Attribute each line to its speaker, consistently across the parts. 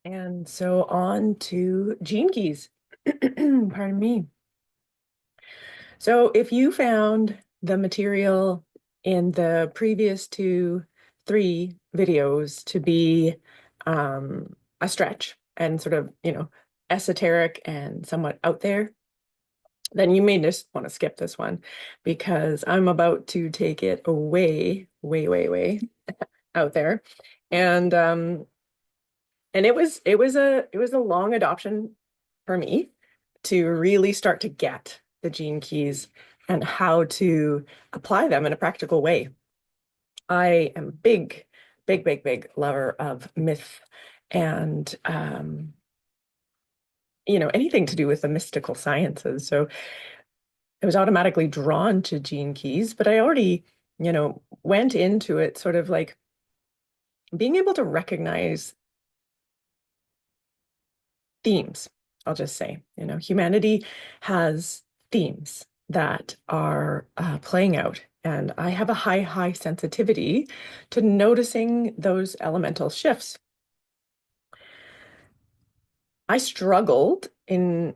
Speaker 1: And so on to gene keys. Pardon me. So if you found the material in the previous three videos to be a stretch and sort of, esoteric and somewhat out there, then you may just want to skip this one because I'm about to take it way, way, way, way out there. And it was a long adoption for me to really start to get the gene keys and how to apply them in a practical way. I am big, big, big, big lover of myth and anything to do with the mystical sciences. So I was automatically drawn to gene keys, but I already, went into it sort of like being able to recognize themes. I'll just say, humanity has themes that are playing out. And I have a high, high sensitivity to noticing those elemental shifts. I struggled in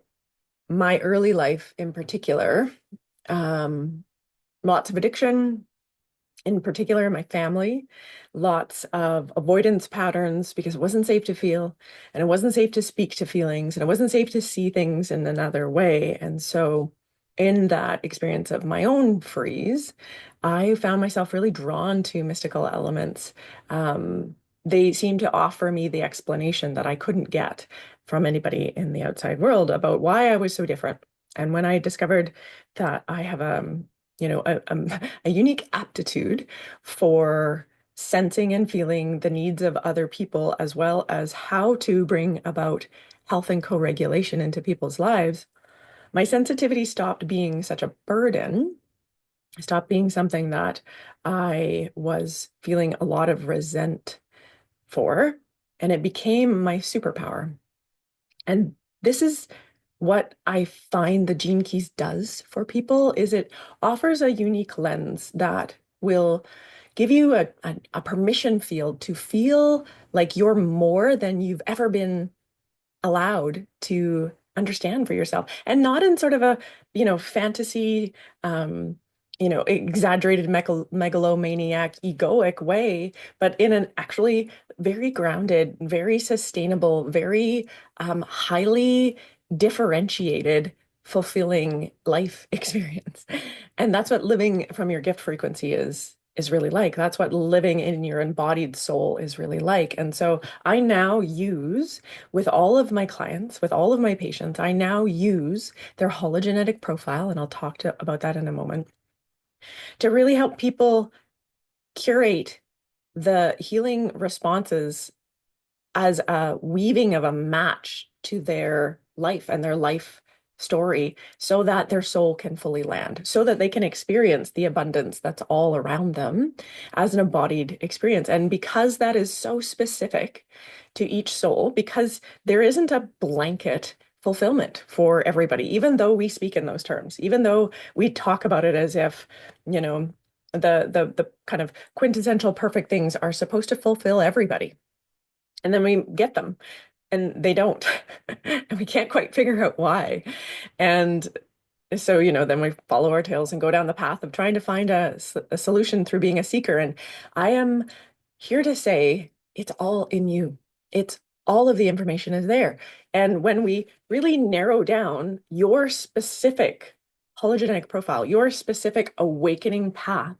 Speaker 1: my early life in particular, um, lots of addiction, in particular my family, lots of avoidance patterns because it wasn't safe to feel and it wasn't safe to speak to feelings and it wasn't safe to see things in another way. And so in that experience of my own freeze, I found myself really drawn to mystical elements. They seemed to offer me the explanation that I couldn't get from anybody in the outside world about why I was so different. And when I discovered that I have a unique aptitude for sensing and feeling the needs of other people, as well as how to bring about health and co-regulation into people's lives, my sensitivity stopped being such a burden, stopped being something that I was feeling a lot of resent for, and it became my superpower. And this is what I find the Gene Keys does for people is it offers a unique lens that will give you a permission field to feel like you're more than you've ever been allowed to understand for yourself, and not in sort of a fantasy, exaggerated megalomaniac egoic way, but in an actually very grounded, very sustainable, very highly differentiated, fulfilling life experience. And that's what living from your gift frequency is really like. That's what living in your embodied soul is really like. And so I now use, with all of my clients, with all of my patients, I now use their hologenetic profile, and I'll about that in a moment, to really help people curate the healing responses as a weaving of a match to their life and their life story so that their soul can fully land, so that they can experience the abundance that's all around them as an embodied experience. And because that is so specific to each soul, because there isn't a blanket fulfillment for everybody, even though we speak in those terms, even though we talk about it as if, the kind of quintessential perfect things are supposed to fulfill everybody. And then we get them and they don't. And we can't quite figure out why. And so, then we follow our tails and go down the path of trying to find a solution through being a seeker. And I am here to say it's all in you. It's all of the information is there. And when we really narrow down your specific hologenetic profile, your specific awakening path,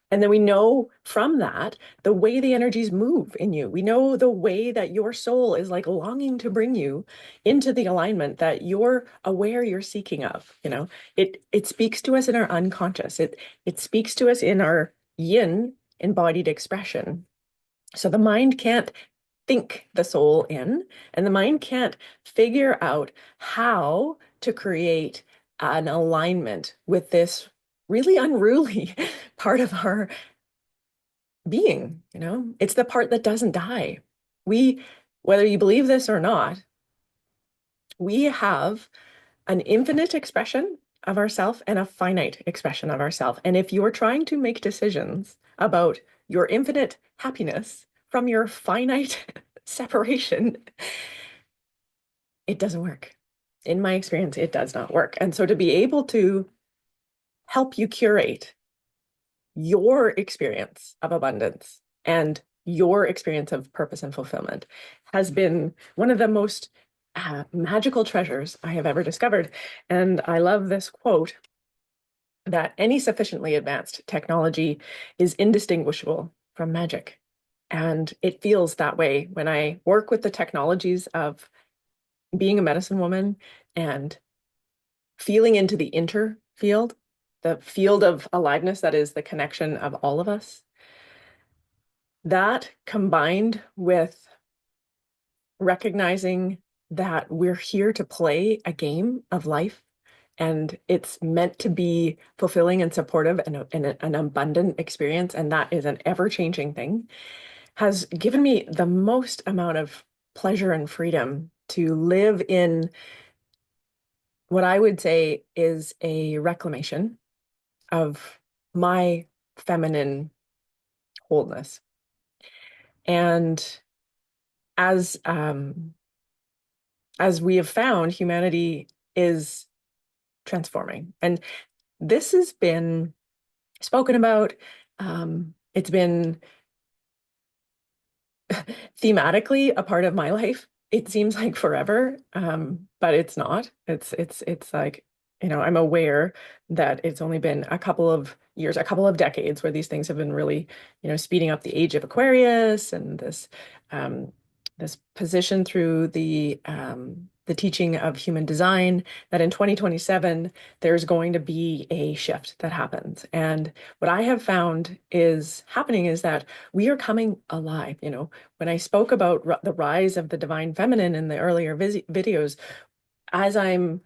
Speaker 1: and then we know from that the way the energies move in you. We know the way that your soul is like longing to bring you into the alignment that you're aware you're seeking of. It speaks to us in our unconscious. It speaks to us in our yin embodied expression. So the mind can't think the soul in, and the mind can't figure out how to create an alignment with this really unruly part of our being. It's the part that doesn't die. We, whether you believe this or not, we have an infinite expression of ourself and a finite expression of ourself. And if you're trying to make decisions about your infinite happiness from your finite separation, it doesn't work. In my experience, it does not work. And so to be able to help you curate your experience of abundance and your experience of purpose and fulfillment has been one of the most magical treasures I have ever discovered. And I love this quote that any sufficiently advanced technology is indistinguishable from magic. And it feels that way when I work with the technologies of being a medicine woman and feeling into the inter field, the field of aliveness that is the connection of all of us. That combined with recognizing that we're here to play a game of life and it's meant to be fulfilling and supportive and an abundant experience, and that is an ever-changing thing, has given me the most amount of pleasure and freedom to live in what I would say is a reclamation of my feminine wholeness. And as as we have found, humanity is transforming. And this has been spoken about. It's been thematically a part of my life. It seems like forever, but it's not. It's like, I'm aware that it's only been a couple of years, a couple of decades where these things have been really, speeding up the age of Aquarius and um, this position through the teaching of human design, that in 2027 there's going to be a shift that happens. And what I have found is happening is that we are coming alive. When I spoke about the rise of the divine feminine in the earlier videos, as I'm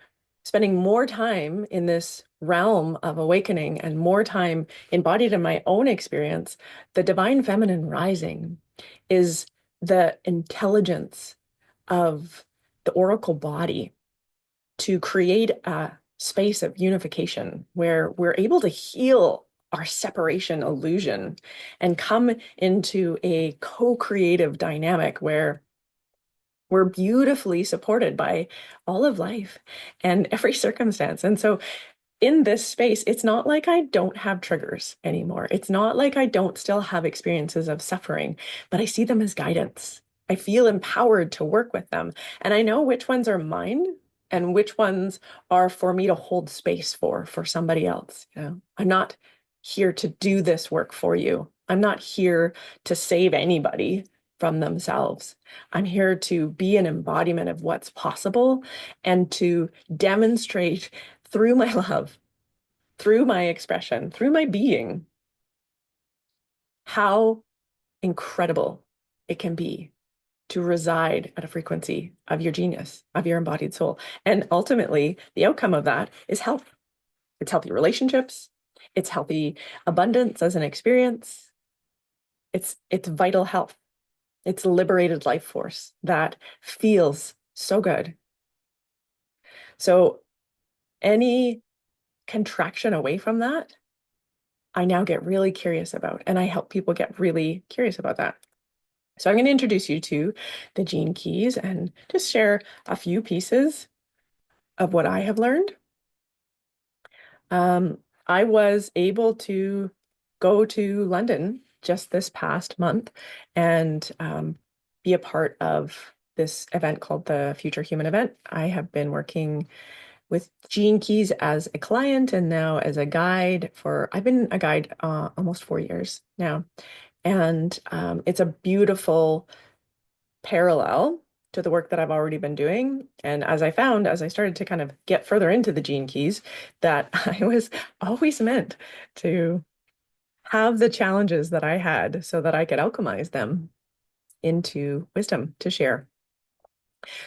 Speaker 1: spending more time in this realm of awakening and more time embodied in my own experience, the divine feminine rising is the intelligence of the oracle body to create a space of unification where we're able to heal our separation illusion and come into a co-creative dynamic where we're beautifully supported by all of life and every circumstance. And so in this space, it's not like I don't have triggers anymore. It's not like I don't still have experiences of suffering, but I see them as guidance. I feel empowered to work with them. And I know which ones are mine and which ones are for me to hold space for somebody else. I'm not here to do this work for you. I'm not here to save anybody from themselves. I'm here to be an embodiment of what's possible and to demonstrate through my love, through my expression, through my being, how incredible it can be to reside at a frequency of your genius, of your embodied soul. And ultimately, the outcome of that is health. It's healthy relationships, it's healthy abundance as an experience, it's vital health. It's liberated life force that feels so good. So any contraction away from that, I now get really curious about, and I help people get really curious about that. So I'm going to introduce you to the gene keys and just share a few pieces of what I have learned. I was able to go to London just this past month and be a part of this event called the Future Human Event. I have been working with Gene Keys as a client and now as a guide I've been a guide almost 4 years now. And it's a beautiful parallel to the work that I've already been doing. And as I found, as I started to kind of get further into the Gene Keys, that I was always meant to have the challenges that I had so that I could alchemize them into wisdom to share.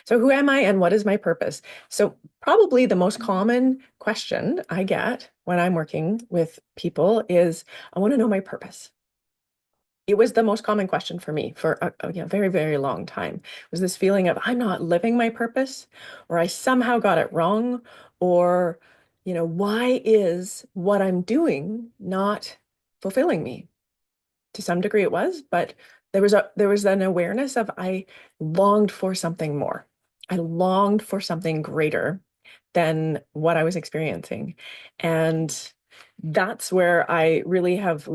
Speaker 1: So who am I and what is my purpose? So probably the most common question I get when I'm working with people is, I want to know my purpose. It was the most common question for me for a very, very long time. Was this feeling of I'm not living my purpose, or I somehow got it wrong, or, why is what I'm doing not fulfilling me? To some degree it was, but there was an awareness of I longed for something more. I longed for something greater than what I was experiencing. And that's where I really have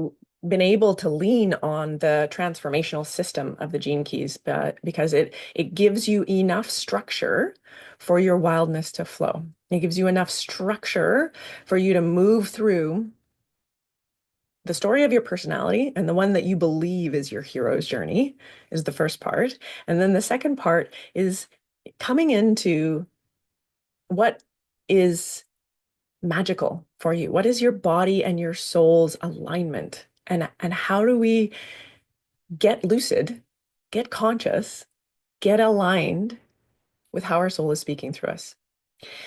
Speaker 1: been able to lean on the transformational system of the gene keys, but because it gives you enough structure for your wildness to flow. It gives you enough structure for you to move through the story of your personality, and the one that you believe is your hero's journey is the first part. And then the second part is coming into what is magical for you. What is your body and your soul's alignment? And how do we get lucid, get conscious, get aligned with how our soul is speaking through us?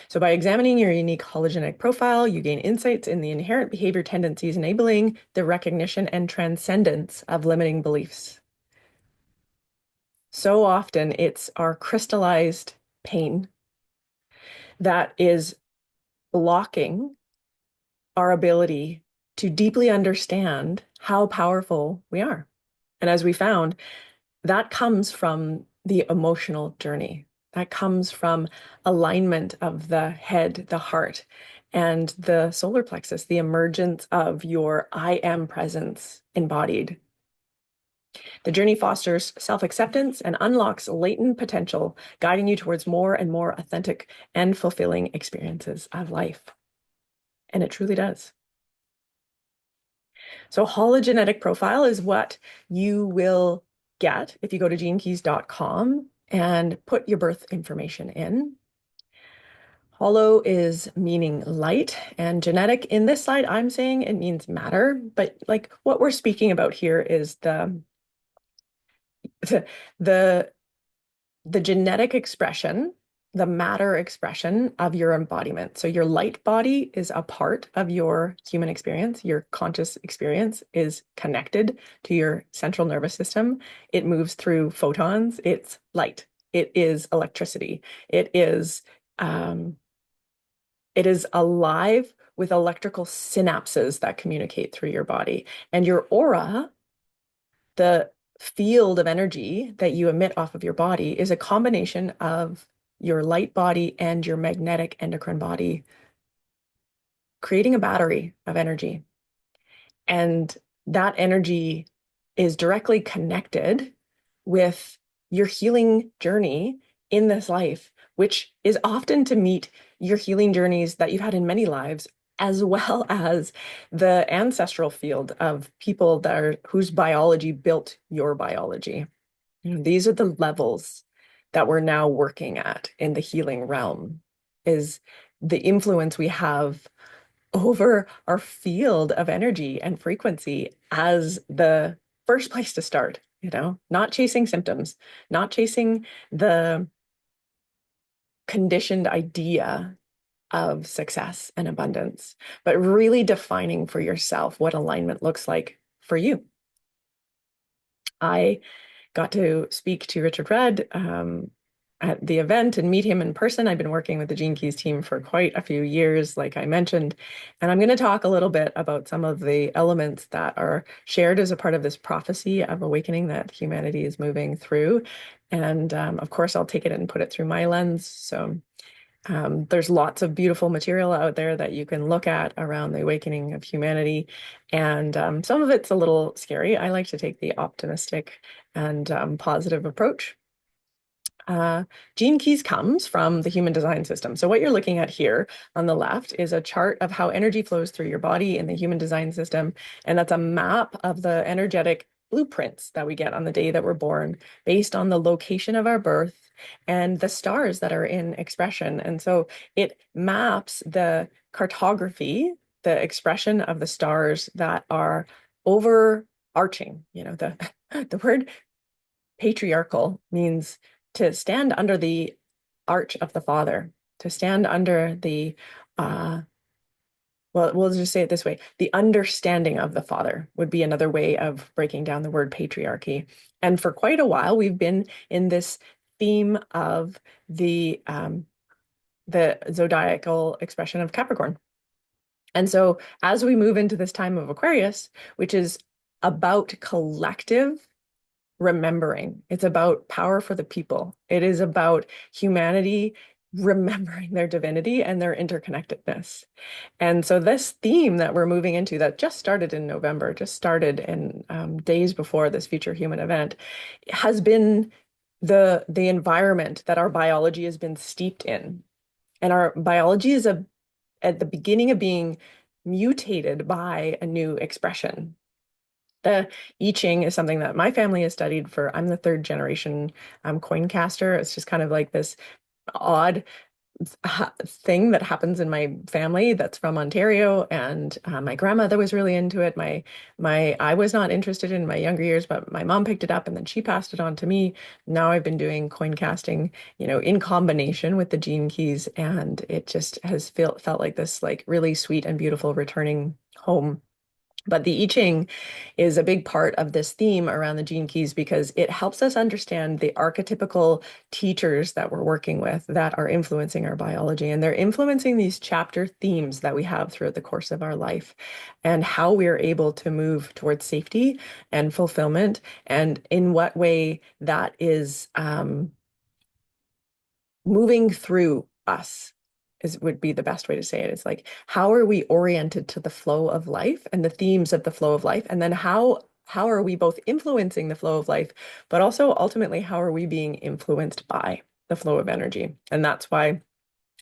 Speaker 1: So by examining your unique hologenetic profile, you gain insights in the inherent behavior tendencies, enabling the recognition and transcendence of limiting beliefs. So often it's our crystallized pain that is blocking our ability to deeply understand how powerful we are. And as we found, that comes from the emotional journey. That comes from alignment of the head, the heart, and the solar plexus, the emergence of your I am presence embodied. The journey fosters self-acceptance and unlocks latent potential, guiding you towards more and more authentic and fulfilling experiences of life. And it truly does. So hologenetic profile is what you will get if you go to genekeys.com and put your birth information in. Holo is meaning light, and genetic in this slide, I'm saying it means matter, but like what we're speaking about here is the the genetic expression, the matter expression of your embodiment. So your light body is a part of your human experience. Your conscious experience is connected to your central nervous system. It moves through photons. It's light. It is electricity. Um, it is alive with electrical synapses that communicate through your body. And your aura, the field of energy that you emit off of your body, is a combination of your light body and your magnetic endocrine body, creating a battery of energy. And that energy is directly connected with your healing journey in this life, which is often to meet your healing journeys that you've had in many lives, as well as the ancestral field of people whose biology built your biology. These are the levels that we're now working at in the healing realm, is the influence we have over our field of energy and frequency as the first place to start, not chasing symptoms, not chasing the conditioned idea of success and abundance, but really defining for yourself what alignment looks like for you. I got to speak to Richard Rudd at the event and meet him in person. I've been working with the Gene Keys team for quite a few years, like I mentioned, and I'm going to talk a little bit about some of the elements that are shared as a part of this prophecy of awakening that humanity is moving through. And of course, I'll take it and put it through my lens. So there's lots of beautiful material out there that you can look at around the awakening of humanity. And some of it's a little scary. I like to take the optimistic and positive approach. Gene Keys comes from the human design system. So what you're looking at here on the left is a chart of how energy flows through your body in the human design system. And that's a map of the energetic blueprints that we get on the day that we're born based on the location of our birth and the stars that are in expression. And so it maps the cartography, the expression of the stars that are overarching. The word patriarchal means to stand under the arch of the Father, to stand under well, we'll just say it this way, the understanding of the Father would be another way of breaking down the word patriarchy. And for quite a while, we've been in this theme of the zodiacal expression of Capricorn. And so as we move into this time of Aquarius, which is about collective remembering. It's about power for the people. It is about humanity remembering their divinity and their interconnectedness. And so this theme that we're moving into that just started in November, just started in days before this Future Human event, has been the environment that our biology has been steeped in. And our biology is at the beginning of being mutated by a new expression. The I Ching is something that my family has studied for. I'm the third generation coin caster. It's just kind of like this odd thing that happens in my family that's from Ontario, and my grandmother was really into it. My I was not interested in my younger years, but my mom picked it up and then she passed it on to me. Now I've been doing coin casting, in combination with the gene keys, and it just has felt like this like really sweet and beautiful returning home. But the I Ching is a big part of this theme around the gene keys because it helps us understand the archetypical teachers that we're working with that are influencing our biology. And they're influencing these chapter themes that we have throughout the course of our life and how we are able to move towards safety and fulfillment, and in what way that is moving through us would be the best way to say it. It's like, how are we oriented to the flow of life and the themes of the flow of life? And then how are we both influencing the flow of life, but also ultimately how are we being influenced by the flow of energy? And that's why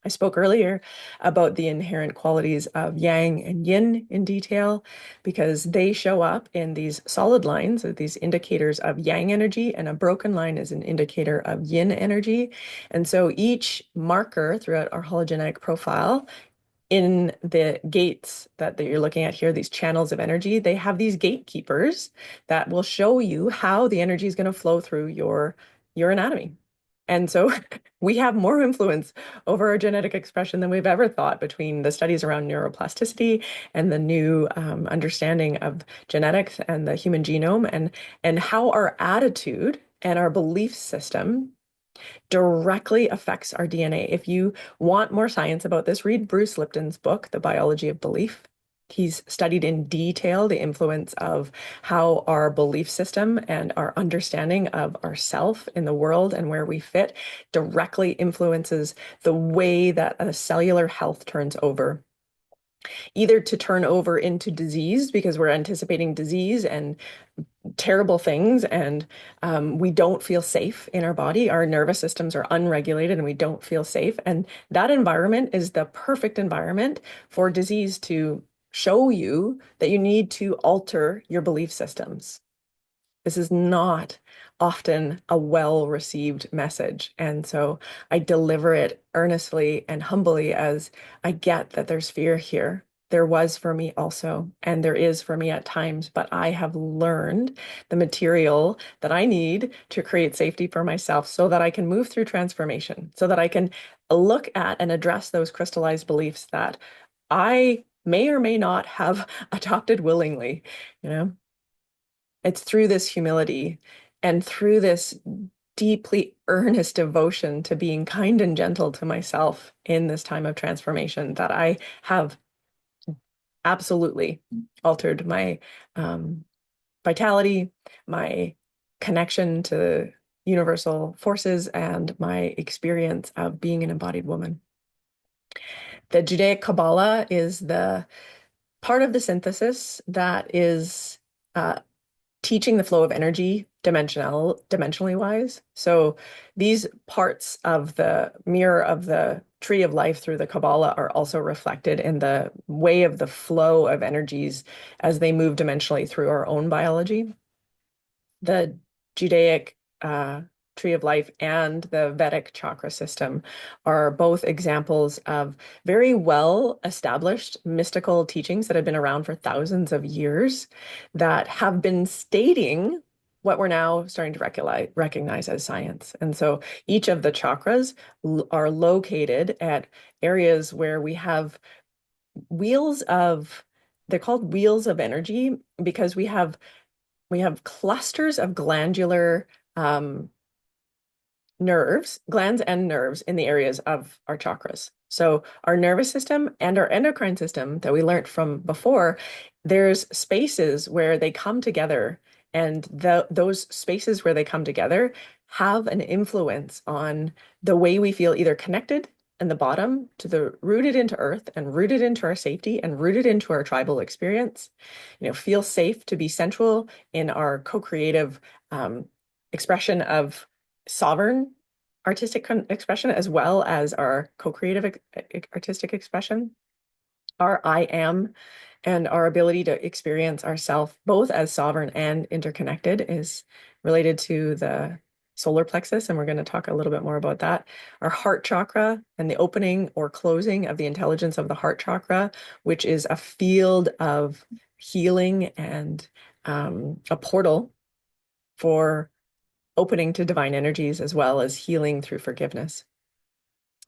Speaker 1: I spoke earlier about the inherent qualities of yang and yin in detail, because they show up in these solid lines, or these indicators of yang energy, and a broken line is an indicator of yin energy. And so each marker throughout our hologenetic profile in the gates that you're looking at here, these channels of energy, they have these gatekeepers that will show you how the energy is going to flow through your anatomy. And so we have more influence over our genetic expression than we've ever thought, between the studies around neuroplasticity and the new understanding of genetics and the human genome, and how our attitude and our belief system directly affects our DNA. If you want more science about this, read Bruce Lipton's book, The Biology of Belief. He's studied in detail the influence of how our belief system and our understanding of ourself in the world and where we fit directly influences the way that a cellular health turns over, either to turn over into disease because we're anticipating disease and terrible things, and we don't feel safe in our body. Our nervous systems are unregulated and we don't feel safe. And that environment is the perfect environment for disease to show you that you need to alter your belief systems. This is not often a well-received message. And so I deliver it earnestly and humbly, as I get that there's fear here. There was for me also, and there is for me at times, but I have learned the material that I need to create safety for myself so that I can move through transformation, so that I can look at and address those crystallized beliefs that I may or may not have adopted willingly, you know? It's through this humility and through this deeply earnest devotion to being kind and gentle to myself in this time of transformation that I have absolutely altered my vitality, my connection to universal forces, and my experience of being an embodied woman. The Judaic Kabbalah is the part of the synthesis that is teaching the flow of energy dimensionally wise. So these parts of the mirror of the tree of life through the Kabbalah are also reflected in the way of the flow of energies as they move dimensionally through our own biology. The Judaic tree of life and the Vedic chakra system are both examples of very well established mystical teachings that have been around for thousands of years that have been stating what we're now starting to recognize as science. And so each of the chakras are located at areas where we have wheels of, they're called wheels of energy because we have clusters of glandular glands and nerves in the areas of our chakras. So our nervous system and our endocrine system that we learned from before, there's spaces where they come together And those spaces where they come together have an influence on the way we feel either connected in the bottom to the rooted into earth and rooted into our safety and rooted into our tribal experience. Feel safe to be central in our co-creative expression of sovereign artistic expression as well as our co-creative artistic expression, our I am, and our ability to experience ourself both as sovereign and interconnected is related to the solar plexus, and we're going to talk a little bit more about that. Our heart chakra and the opening or closing of the intelligence of the heart chakra, which is a field of healing and a portal for opening to divine energies as well as healing through forgiveness.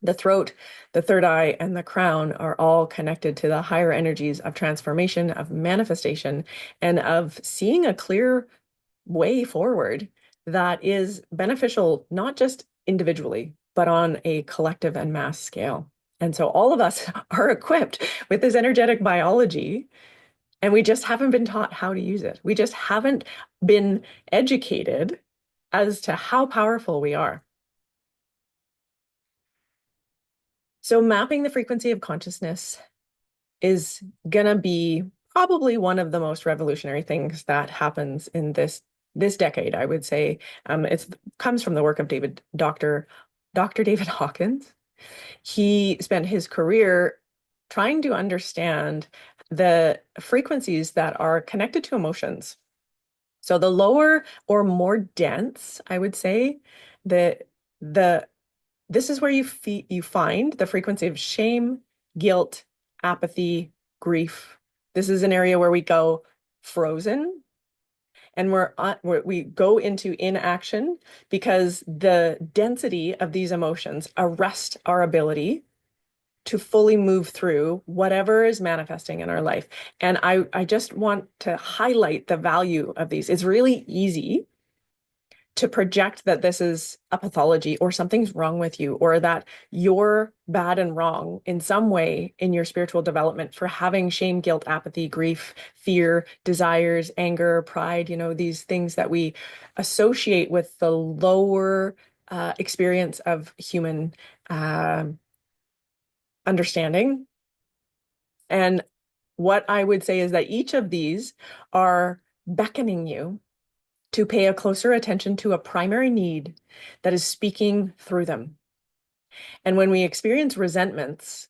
Speaker 1: The throat, the third eye, and the crown are all connected to the higher energies of transformation, of manifestation, and of seeing a clear way forward that is beneficial, not just individually, but on a collective and mass scale. And so all of us are equipped with this energetic biology, and we just haven't been taught how to use it. We just haven't been educated as to how powerful we are. So mapping the frequency of consciousness is gonna be probably one of the most revolutionary things that happens in this decade, I would say. It comes from the work of Dr. David Hawkins. He spent his career trying to understand the frequencies that are connected to emotions. So the lower or more dense, I would say, the this is where you find the frequency of shame, guilt, apathy, grief. This is an area where we go frozen and we go into inaction because the density of these emotions arrest our ability to fully move through whatever is manifesting in our life. And I just want to highlight the value of these. It's really easy to project that this is a pathology or something's wrong with you or that you're bad and wrong in some way in your spiritual development for having shame, guilt, apathy, grief, fear, desires, anger, pride, these things that we associate with the lower experience of human uh, understanding. And what I would say is that each of these are beckoning you to pay a closer attention to a primary need that is speaking through them. And when we experience resentments,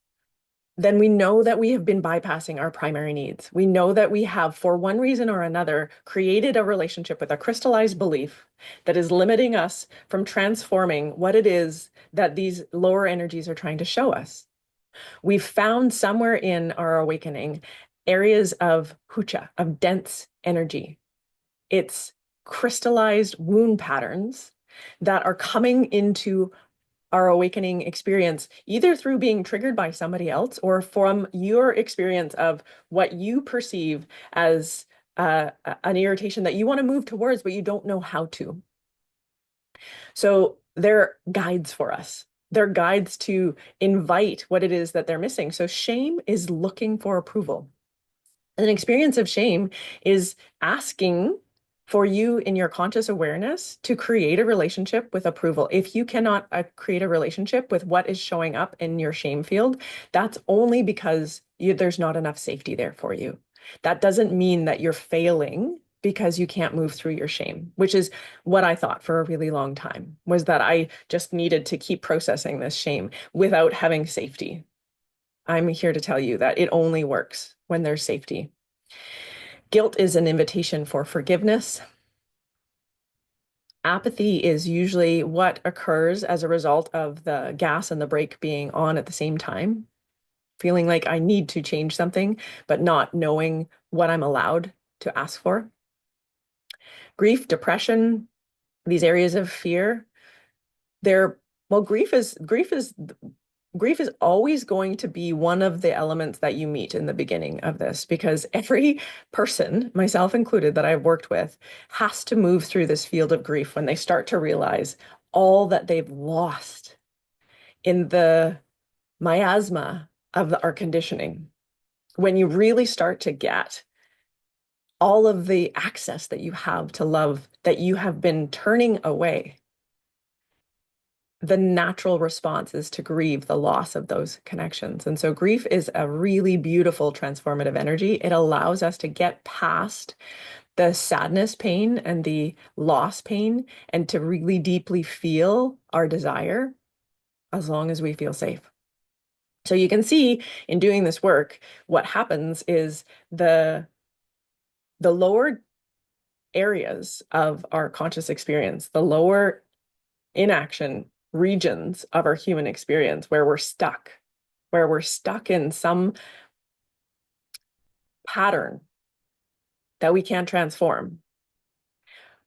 Speaker 1: then we know that we have been bypassing our primary needs. We know that we have, for one reason or another, created a relationship with a crystallized belief that is limiting us from transforming what it is that these lower energies are trying to show us. We've found somewhere in our awakening areas of hucha, of dense energy. It's crystallized wound patterns that are coming into our awakening experience, either through being triggered by somebody else or from your experience of what you perceive as an irritation that you want to move towards, but you don't know how to. So they're guides for us. They're guides to invite what it is that they're missing. So shame is looking for approval. An experience of shame is asking for you in your conscious awareness to create a relationship with approval. If you cannot create a relationship with what is showing up in your shame field, that's only because there's not enough safety there for you. That doesn't mean that you're failing because you can't move through your shame, which is what I thought for a really long time, was that I just needed to keep processing this shame without having safety. I'm here to tell you that it only works when there's safety. Guilt is an invitation for forgiveness. Apathy is usually what occurs as a result of the gas and the brake being on at the same time, feeling like I need to change something, but not knowing what I'm allowed to ask for. Grief, depression, these areas of fear, they're, well, grief is always going to be one of the elements that you meet in the beginning of this, because every person, myself included, that I've worked with has to move through this field of grief when they start to realize all that they've lost in the miasma of our conditioning. When you really start to get all of the access that you have to love that you have been turning away, the natural response is to grieve the loss of those connections. And so grief is a really beautiful transformative energy. It allows us to get past the sadness pain and the loss pain and to really deeply feel our desire as long as we feel safe. So you can see in doing this work, what happens is the lower areas of our conscious experience, the lower inaction regions of our human experience where we're stuck in some pattern that we can't transform.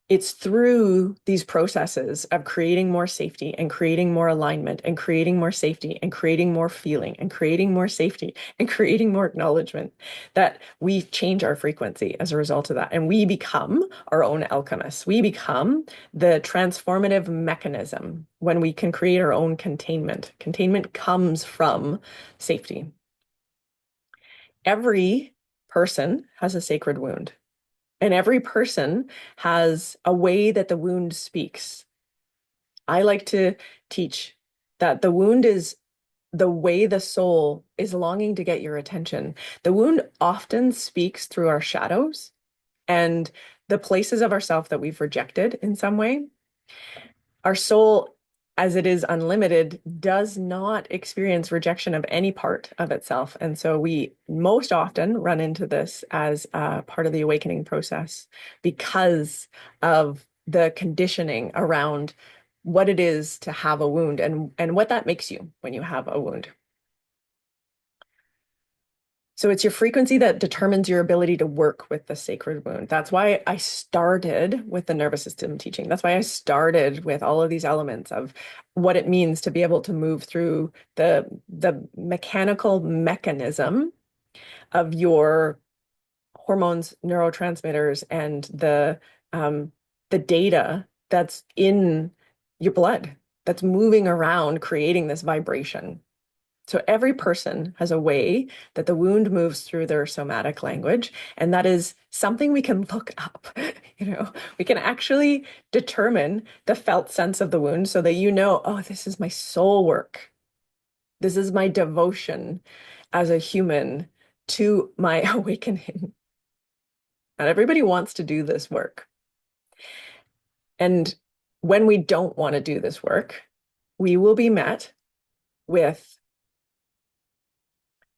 Speaker 1: It's through these processes of creating more safety and creating more alignment and creating more safety and creating more feeling and creating more safety and creating more acknowledgement that we change our frequency as a result of that. And we become our own alchemists. We become the transformative mechanism when we can create our own containment. Containment comes from safety. Every person has a sacred wound. And every person has a way that the wound speaks. I like to teach that the wound is the way the soul is longing to get your attention. The wound often speaks through our shadows and the places of ourself that we've rejected in some way. Our soul, as it is unlimited, does not experience rejection of any part of itself. And so we most often run into this as part of the awakening process because of the conditioning around what it is to have a wound and what that makes you when you have a wound. So it's your frequency that determines your ability to work with the sacred wound. That's why I started with the nervous system teaching. That's why I started with all of these elements of what it means to be able to move through the mechanical mechanism of your hormones, neurotransmitters, and the data that's in your blood that's moving around, creating this vibration. So every person has a way that the wound moves through their somatic language, and that is something we can look up. We can actually determine the felt sense of the wound so that you know, oh, this is my soul work. This is my devotion as a human to my awakening. Not everybody wants to do this work. And when we don't want to do this work, we will be met with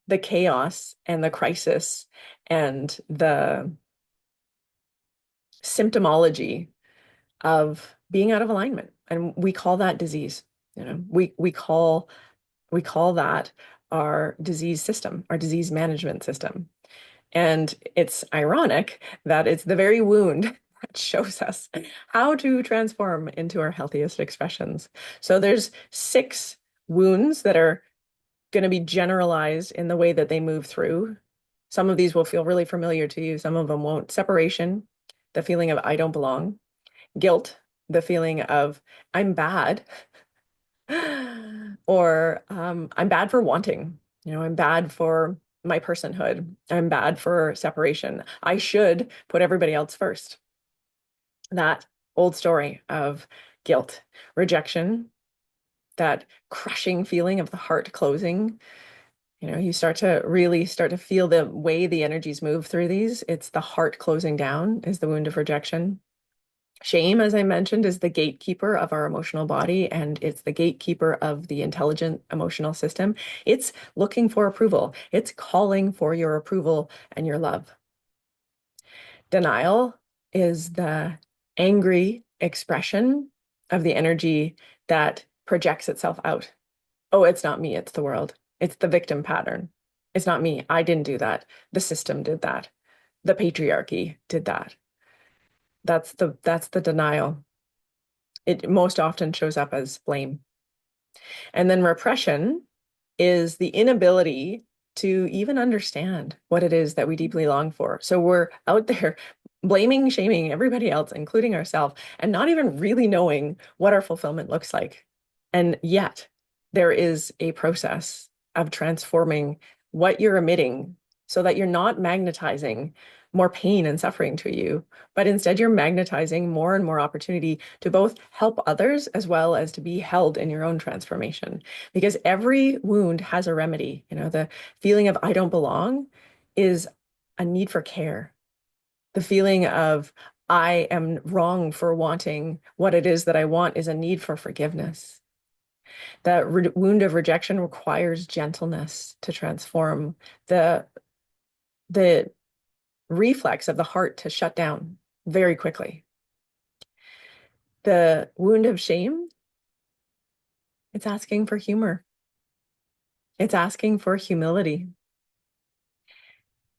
Speaker 1: the chaos and the crisis and the symptomology of being out of alignment. And we call that disease. We call that our disease system, our disease management system. And it's ironic that it's the very wound that shows us how to transform into our healthiest expressions. So there's 6 wounds that are going to be generalized in the way that they move through. Some of these will feel really familiar to you. Some of them won't. Separation, the feeling of I don't belong. Guilt, the feeling of I'm bad. Or I'm bad for wanting. I'm bad for my personhood. I'm bad for separation. I should put everybody else first. That old story of guilt, rejection, that crushing feeling of the heart closing. You start to feel the way the energies move through these. It's the heart closing down is the wound of rejection. Shame, as I mentioned, is the gatekeeper of our emotional body, and it's the gatekeeper of the intelligent emotional system. It's looking for approval. It's calling for your approval and your love. Denial is the angry expression of the energy that projects itself out. Oh, it's not me, it's the world. It's the victim pattern. It's not me. I didn't do that. The system did that. The patriarchy did that. That's the denial. It most often shows up as blame. And then repression is the inability to even understand what it is that we deeply long for. So we're out there blaming, shaming everybody else, including ourselves, and not even really knowing what our fulfillment looks like. And yet there is a process of transforming what you're emitting so that you're not magnetizing more pain and suffering to you, but instead you're magnetizing more and more opportunity to both help others as well as to be held in your own transformation. Because every wound has a remedy. You know, the feeling of I don't belong is a need for care. The feeling of I am wrong for wanting what it is that I want is a need for forgiveness. That wound of rejection requires gentleness to transform. The reflex of the heart to shut down very quickly. The wound of shame, it's asking for humor. It's asking for humility.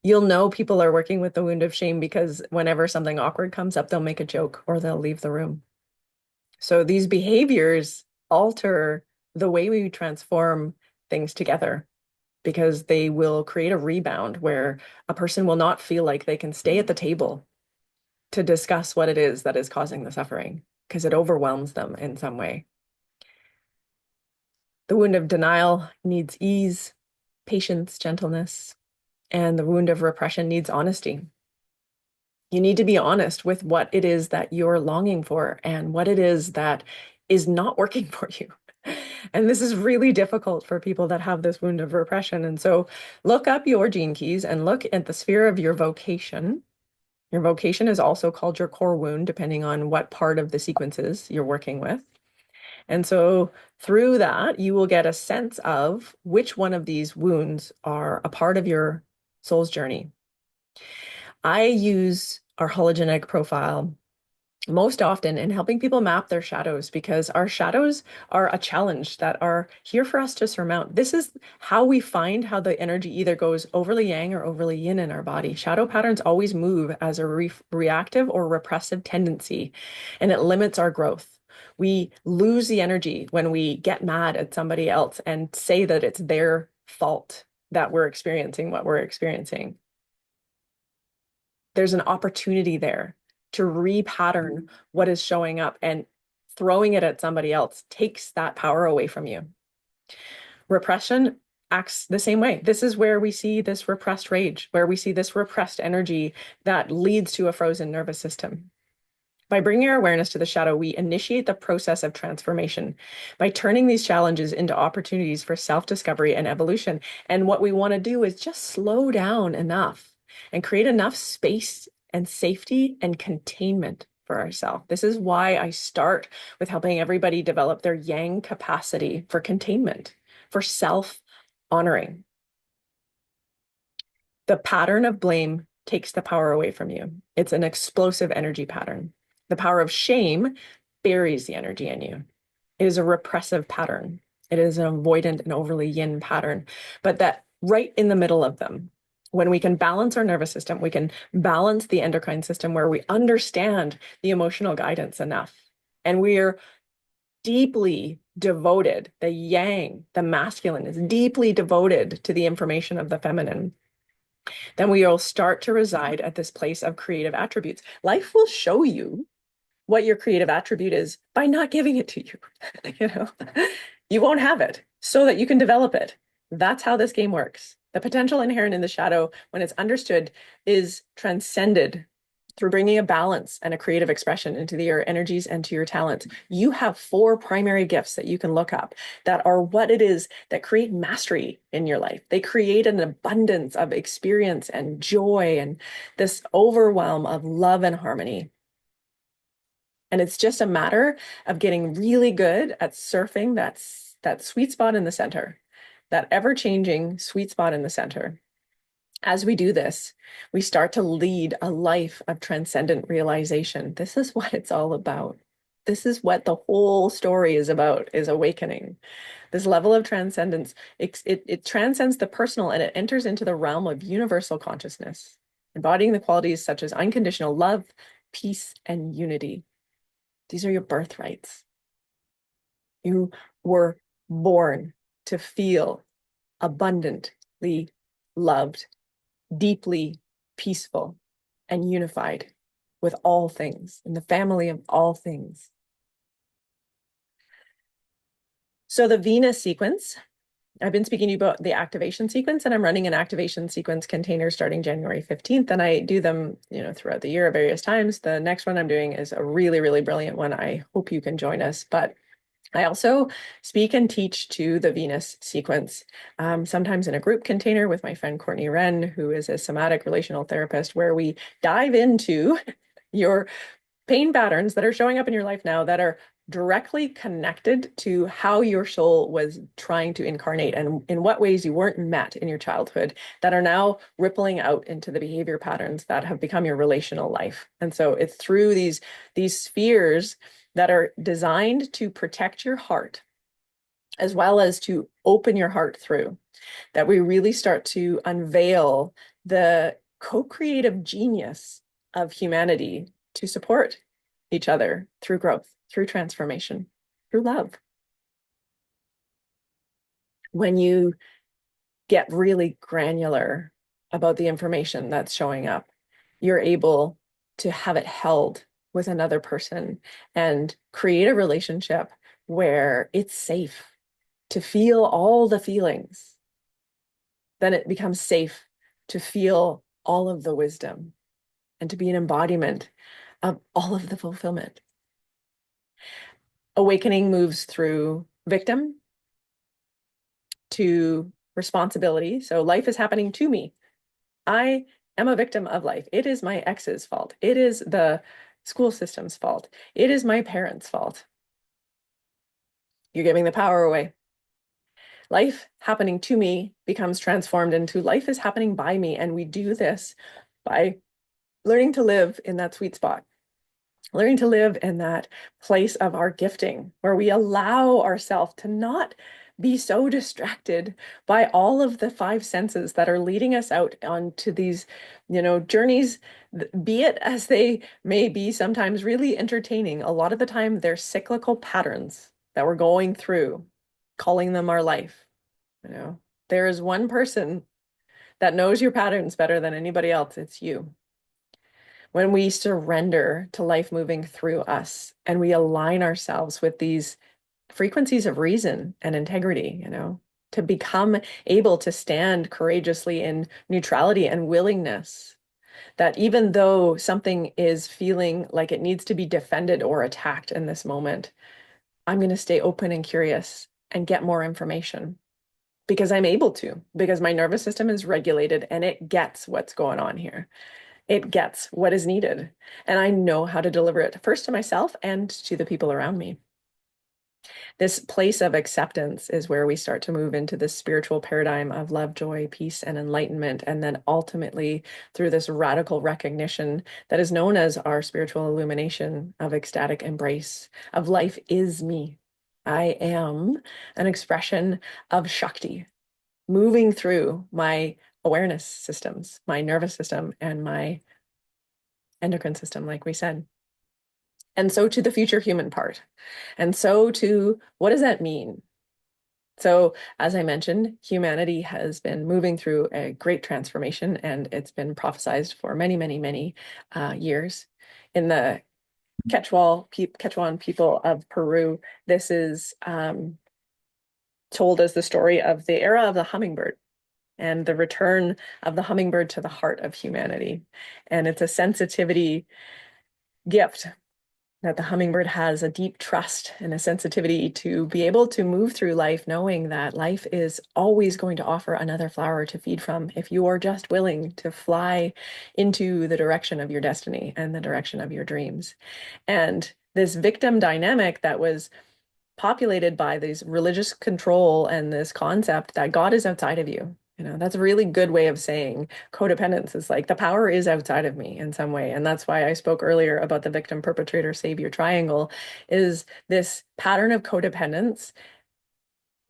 Speaker 1: You'll know people are working with the wound of shame because whenever something awkward comes up, they'll make a joke or they'll leave the room. So these behaviors alter the way we transform things together because they will create a rebound where a person will not feel like they can stay at the table to discuss what it is that is causing the suffering because it overwhelms them in some way. The wound of denial needs ease, patience, gentleness, and the wound of repression needs honesty. You need to be honest with what it is that you're longing for and what it is that is not working for you. And this is really difficult for people that have this wound of repression. And so look up your gene keys and look at the sphere of your vocation. Your vocation is also called your core wound, depending on what part of the sequences you're working with. And so through that, you will get a sense of which one of these wounds are a part of your soul's journey. I use our hologenetic profile most often in helping people map their shadows because our shadows are a challenge that are here for us to surmount. This is how we find how the energy either goes overly yang or overly yin in our body. Shadow patterns always move as a reactive or repressive tendency, and it limits our growth. We lose the energy when we get mad at somebody else and say that it's their fault that we're experiencing what we're experiencing. There's an opportunity there to repattern what is showing up, and throwing it at somebody else takes that power away from you. Repression acts the same way. This is where we see this repressed rage, where we see this repressed energy that leads to a frozen nervous system. By bringing our awareness to the shadow, we initiate the process of transformation by turning these challenges into opportunities for self-discovery and evolution. And what we want to do is just slow down enough and create enough space and safety and containment for ourselves. This is why I start with helping everybody develop their yang capacity for containment, for self-honoring. The pattern of blame takes the power away from you. It's an explosive energy pattern. The power of shame buries the energy in you. It is a repressive pattern. It is an avoidant and overly yin pattern. But that right in the middle of them, when we can balance our nervous system, we can balance the endocrine system where we understand the emotional guidance enough. And we're deeply devoted, the yang, the masculine is deeply devoted to the information of the feminine. Then we will start to reside at this place of creative attributes. Life will show you what your creative attribute is by not giving it to you. You know, you won't have it so that you can develop it. That's how this game works. The potential inherent in the shadow, when it's understood, is transcended through bringing a balance and a creative expression into your energies and to your talents. You have 4 primary gifts that you can look up that are what it is that create mastery in your life. They create an abundance of experience and joy and this overwhelm of love and harmony. And it's just a matter of getting really good at surfing that sweet spot in the center, that ever-changing sweet spot in the center. As we do this, we start to lead a life of transcendent realization. This is what it's all about. This is what the whole story is about, is awakening. This level of transcendence, it transcends the personal and it enters into the realm of universal consciousness, embodying the qualities such as unconditional love, peace, and unity. These are your birthrights. You were born to feel abundantly loved, deeply peaceful, and unified with all things, in the family of all things. So the Venus sequence I've been speaking to you about the activation sequence, and I'm running an activation sequence container starting January 15th. And I do them, throughout the year at various times. The next one I'm doing is a really, really brilliant one. I hope you can join us. But I also speak and teach to the Venus sequence, sometimes in a group container with my friend Courtney Wren, who is a somatic relational therapist, where we dive into your pain patterns that are showing up in your life now that are directly connected to how your soul was trying to incarnate and in what ways you weren't met in your childhood that are now rippling out into the behavior patterns that have become your relational life. And so it's through these spheres that are designed to protect your heart as well as to open your heart through that we really start to unveil the co-creative genius of humanity to support each other through growth, through transformation, through love. When you get really granular about the information that's showing up, you're able to have it held with another person and create a relationship where it's safe to feel all the feelings. Then it becomes safe to feel all of the wisdom and to be an embodiment of all of the fulfillment. Awakening moves through victim to responsibility. So life is happening to me. I am a victim of life. It is my ex's fault. It is the school system's fault. It is my parents' fault. You're giving the power away. Life happening to me becomes transformed into life is happening by me. And we do this by learning to live in that sweet spot, learning to live in that place of our gifting, where we allow ourselves to not be so distracted by all of the five senses that are leading us out onto these, journeys, be it as they may be sometimes really entertaining. A lot of the time, they're cyclical patterns that we're going through, calling them our life. There is one person that knows your patterns better than anybody else. It's you. When we surrender to life moving through us and we align ourselves with these frequencies of reason and integrity, to become able to stand courageously in neutrality and willingness, that even though something is feeling like it needs to be defended or attacked in this moment, I'm going to stay open and curious and get more information because I'm able to, because my nervous system is regulated and it gets what's going on here. It gets what is needed. And I know how to deliver it first to myself and to the people around me. This place of acceptance is where we start to move into this spiritual paradigm of love, joy, peace, and enlightenment. And then ultimately, through this radical recognition that is known as our spiritual illumination of ecstatic embrace of life is me. I am an expression of Shakti moving through my awareness systems, my nervous system, and my endocrine system, like we said. And so to the future human part. And so to what does that mean? So, as I mentioned, humanity has been moving through a great transformation, and it's been prophesized for many, many, many years. In the Quechuan people of Peru, this is told as the story of the era of the hummingbird and the return of the hummingbird to the heart of humanity. And it's a sensitivity gift that the hummingbird has, a deep trust and a sensitivity to be able to move through life knowing that life is always going to offer another flower to feed from if you are just willing to fly into the direction of your destiny and the direction of your dreams. And this victim dynamic that was populated by this religious control and this concept that God is outside of you. That's a really good way of saying codependence is like the power is outside of me in some way. And that's why I spoke earlier about the victim, perpetrator, savior triangle, is this pattern of codependence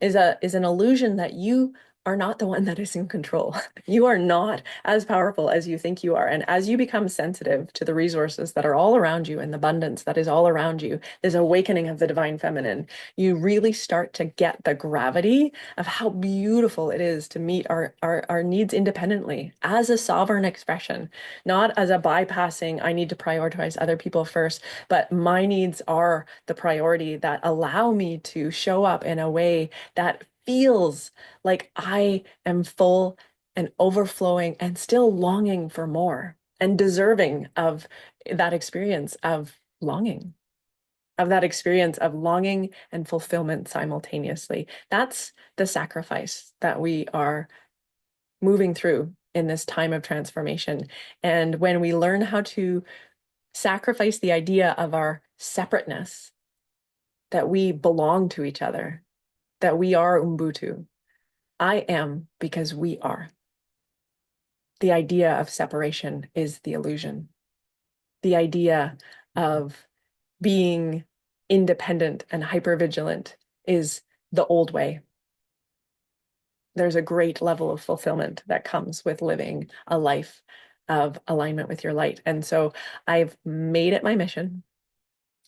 Speaker 1: is an illusion that you are not the one that is in control. You are not as powerful as you think you are. And as you become sensitive to the resources that are all around you and the abundance that is all around you, this awakening of the divine feminine, you really start to get the gravity of how beautiful it is to meet our needs independently as a sovereign expression, not as a bypassing, I need to prioritize other people first, but my needs are the priority that allow me to show up in a way that feels like I am full and overflowing and still longing for more and deserving of that experience of longing, of that experience of longing and fulfillment simultaneously. That's the sacrifice that we are moving through in this time of transformation. And when we learn how to sacrifice the idea of our separateness, that we belong to each other, that we are Ubuntu. I am because we are. The idea of separation is the illusion. The idea of being independent and hypervigilant is the old way. There's a great level of fulfillment that comes with living a life of alignment with your light. And so I've made it my mission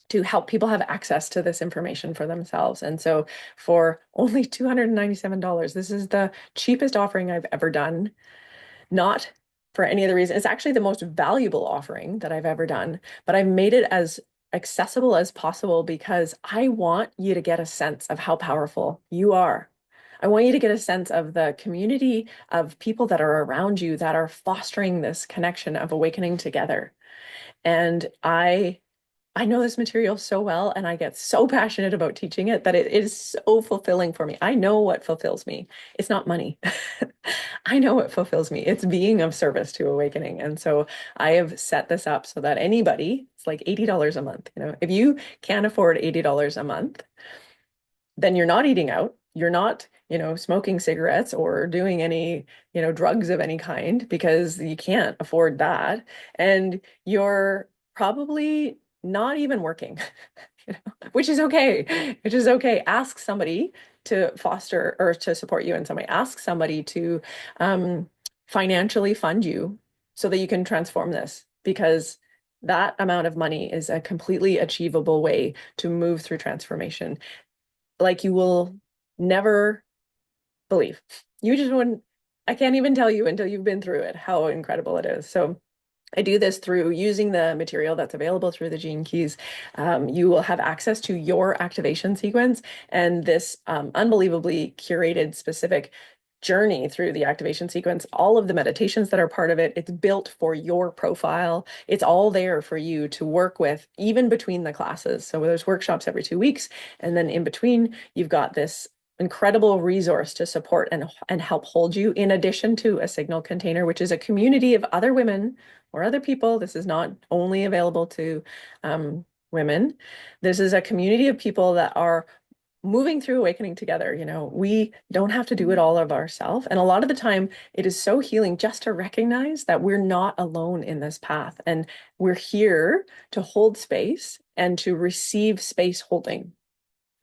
Speaker 1: to help people have access to this information for themselves. And so for only $297, this is the cheapest offering I've ever done, not for any other reason. It's actually the most valuable offering that I've ever done, but I've made it as accessible as possible because I want you to get a sense of how powerful you are. I want you to get a sense of the community of people that are around you that are fostering this connection of awakening together. And I know this material so well, and I get so passionate about teaching it that it is so fulfilling for me. I know what fulfills me. It's not money. I know what fulfills me. It's being of service to awakening. And so I have set this up so that anybody, it's like $80 a month. If you can't afford $80 a month, then you're not eating out. You're not, smoking cigarettes or doing any, drugs of any kind because you can't afford that. And you're probably not even working, which is okay, which is okay. Ask somebody to foster or to support you in some way. Ask somebody to financially fund you so that you can transform this because that amount of money is a completely achievable way to move through transformation like you will never believe. You just wouldn't, I can't even tell you until you've been through it how incredible it is. So I do this through using the material that's available through the Gene Keys. You will have access to your activation sequence and this unbelievably curated, specific journey through the activation sequence, all of the meditations that are part of it. It's built for your profile. It's all there for you to work with, even between the classes. So there's workshops every 2 weeks, and then in between, you've got this incredible resource to support and help hold you, in addition to a signal container, which is a community of other women or other people. This is not only available to women. This is a community of people that are moving through awakening together. We don't have to do it all of ourselves. And a lot of the time, it is so healing just to recognize that we're not alone in this path. And we're here to hold space and to receive space holding.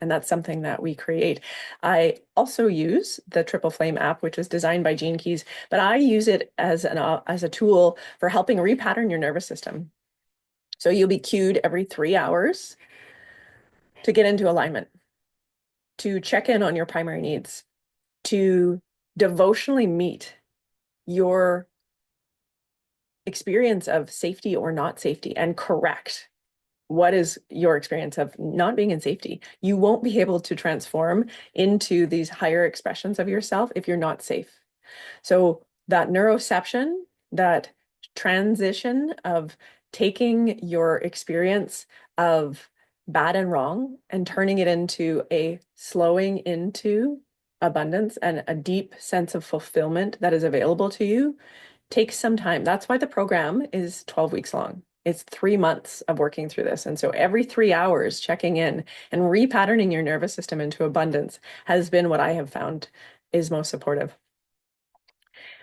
Speaker 1: And that's something that we create. I also use the Triple Flame app, which was designed by Gene Keys, but I use it as a tool for helping repattern your nervous system. So you'll be cued every 3 hours to get into alignment, to check in on your primary needs, to devotionally meet your experience of safety or not safety and correct what is your experience of not being in safety. You won't be able to transform into these higher expressions of yourself if you're not safe. So that neuroception, that transition of taking your experience of bad and wrong and turning it into a slowing into abundance and a deep sense of fulfillment that is available to you takes some time. That's why the program is 12 weeks long. It's 3 months of working through this. And so every 3 hours, checking in and repatterning your nervous system into abundance has been what I have found is most supportive.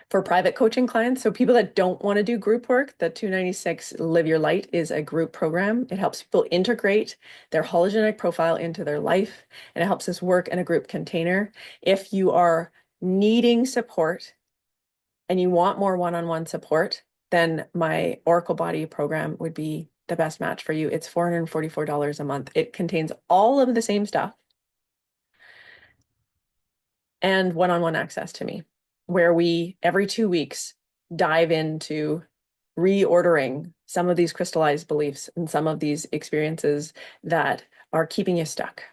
Speaker 1: For private coaching clients, so people that don't want to do group work, the 296 Live Your Light is a group program. It helps people integrate their hologenetic profile into their life, and it helps us work in a group container. If you are needing support and you want more one-on-one support, then my Oracle Body program would be the best match for you. It's $444 a month. It contains all of the same stuff and one-on-one access to me, where we, every 2 weeks, dive into reordering some of these crystallized beliefs and some of these experiences that are keeping you stuck,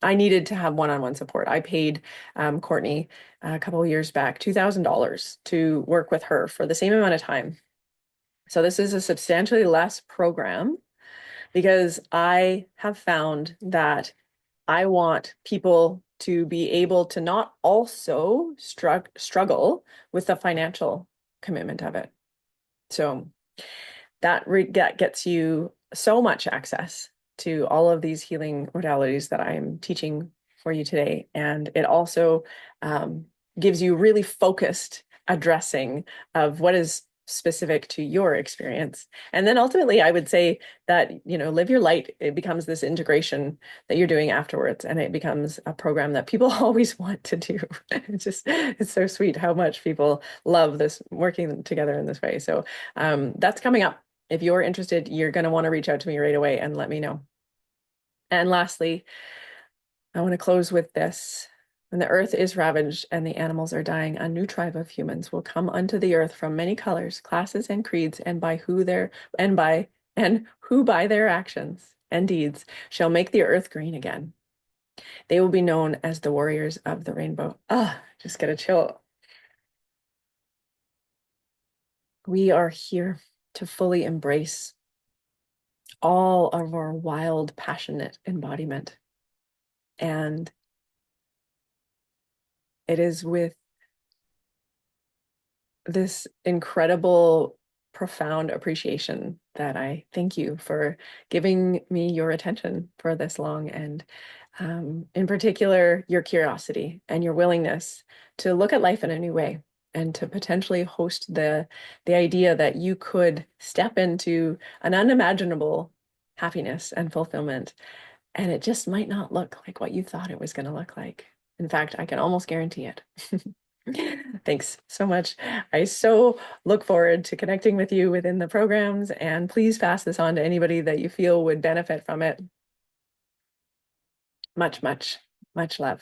Speaker 1: I needed to have one-on-one support. I paid Courtney a couple of years back $2,000 to work with her for the same amount of time. So this is a substantially less program because I have found that I want people to be able to not also struggle with the financial commitment of it. So that gets you so much access to all of these healing modalities that I'm teaching for you today. And it also gives you really focused addressing of what is specific to your experience. And then ultimately, I would say that, live your light, it becomes this integration that you're doing afterwards. And it becomes a program that people always want to do. It's so sweet how much people love this working together in this way. So that's coming up. If you're interested, you're going to want to reach out to me right away and let me know. And lastly, I want to close with this. When the earth is ravaged and the animals are dying, a new tribe of humans will come unto the earth from many colors, classes, and creeds, and who by their actions and deeds shall make the earth green again. They will be known as the warriors of the rainbow. Ah, just get a chill. We are here to fully embrace all of our wild, passionate embodiment. And it is with this incredible, profound appreciation that I thank you for giving me your attention for this long, and in particular, your curiosity and your willingness to look at life in a new way and to potentially host the idea that you could step into an unimaginable happiness and fulfillment, and it just might not look like what you thought it was going to look like. In fact, I can almost guarantee it. Thanks so much. I so look forward to connecting with you within the programs, and please pass this on to anybody that you feel would benefit from it. Much, much, much love.